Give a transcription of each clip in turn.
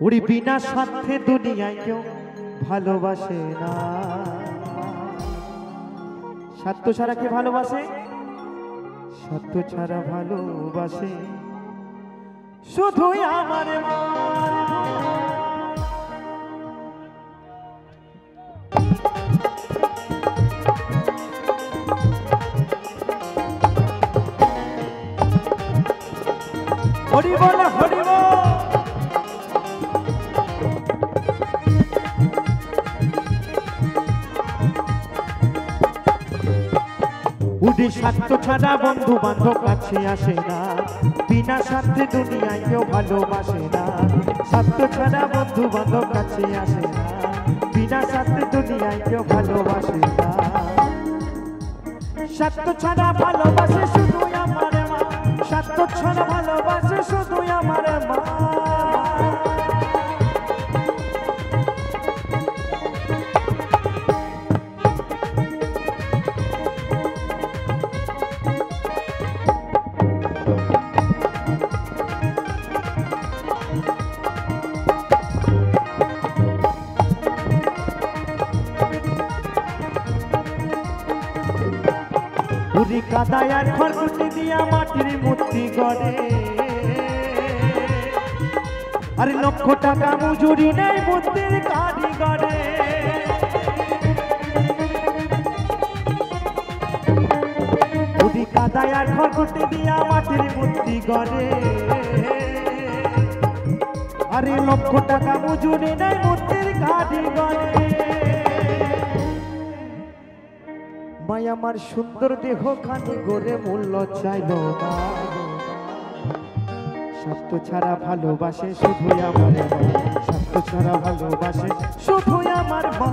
ওরে বিনা স্বার্থে দুনিয়ায় কেউ ভালোবাসে না। স্বার্থ ছাড়া কে ভালোবাসে? স্বার্থ ছাড়া ভালোবাসে শুধুই আমার মা। হরি বল হরি বল। উঠে স্বার্থ ছাড়া বন্ধু বান্ধব কাছে আসে না। বিনা স্বার্থে দুনিয়ায় কেউ ভালোবাসে না। স্বার্থ ছাড়া বন্ধু বান্ধব কাছে আসে না। বিনা স্বার্থে দুনিয়ায় কেউ ভালোবাসে না। স্বার্থ ছাড়া ভালোবাসে শুধু আমার মা। স্বার্থ ছাড়া ভালোবাসে শুধু আমার মা। উড়ি কাদায় আর খড়কুটি দিয়া মাটির মূর্তি গড়ে। আরে লক্ষ টাকা মজুরি নেই মূর্তির কারিগরে। উড়ি কাদায় আর খড়কুটি দিয়া মাটির মূর্তি গড়ে। আরে লক্ষ টাকা মজুরি নেই মূর্তির কারিগরে। মাই আমার সুন্দর দেহ খানি গড়ে মূল্য চাইল না। স্বার্থ ছাড়া ভালোবাসে শুধুই আমার মা। স্বার্থ ছাড়া ভালোবাসে শুধুই আমার মা।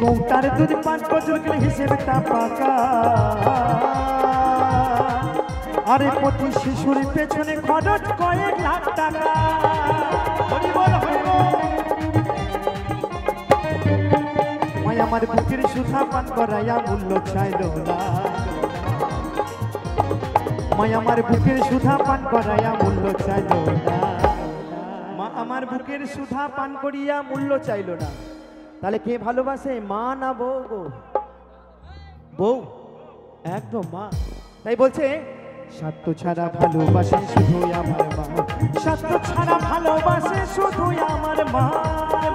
কৌটার দুধ 5 বছর গেলে হিসেবে তা পাকা। আরে প্রতি শিশুর পেছনে খরচ কয়েক লাখ টাকা। মাই আমার বুকের সুধা পান করাইয়া মূল্য চাইল না। মাই আমার বুকের সুধা পান করাইয়া মূল্য চাইল না। মা আমার বুকের সুধা পান করিয়া মূল্য চাইল না। তাহলে কে ভালোবাসে? মা না বউ? গো বউ, একদম মা। তাই বলছে স্বার্থ ছাড়া ভালোবাসে শুধুই আমার মা। স্বার্থ ছাড়া ভালোবাসে শুধুই আমার মা।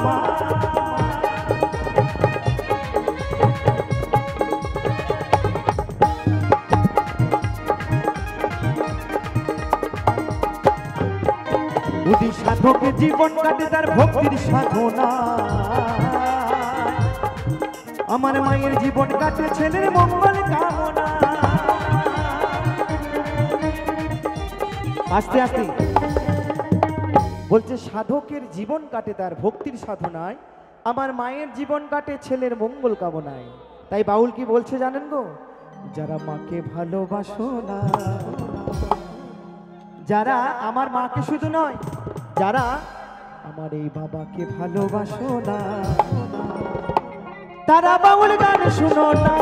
মা উদি সাধকের জীবন কাটে তার ভক্তির সাধনা। আমার মায়ের জীবন কাটে ছেলের মঙ্গল কামনা। আস্তে আস্তে বলছে সাধকের জীবন কাটে তার ভক্তির সাধনায়। আমার মায়ের জীবন কাটে ছেলের মঙ্গল কামনায়। তাই বাউল কি বলছে জানেন গো? যারা মাকে ভালোবাসো না, যারা আমার মাকে শুধু নয়, যারা আমার এই বাবাকে ভালোবাসো না, তারা বাউল গান শুনো না।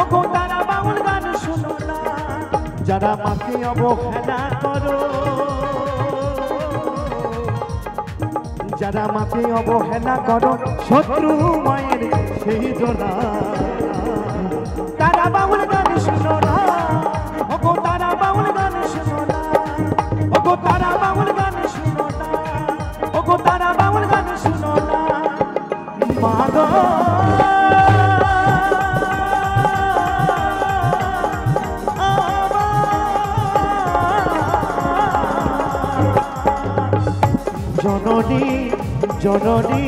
ওগো তারা বাউল গান শুনো না। যারা মাকে অবহেলা করো, যারা মাকে অবহেলা করো, শত্রু মায়ের সেই জোড়া। তারা বাউল গান শুনো না। ওগো তারা বাউল গান শুনো না। ওগো তারা বাউল গান শুনো না। ওগো তারা বাউল গান শুনো না। মা গো জননী জননী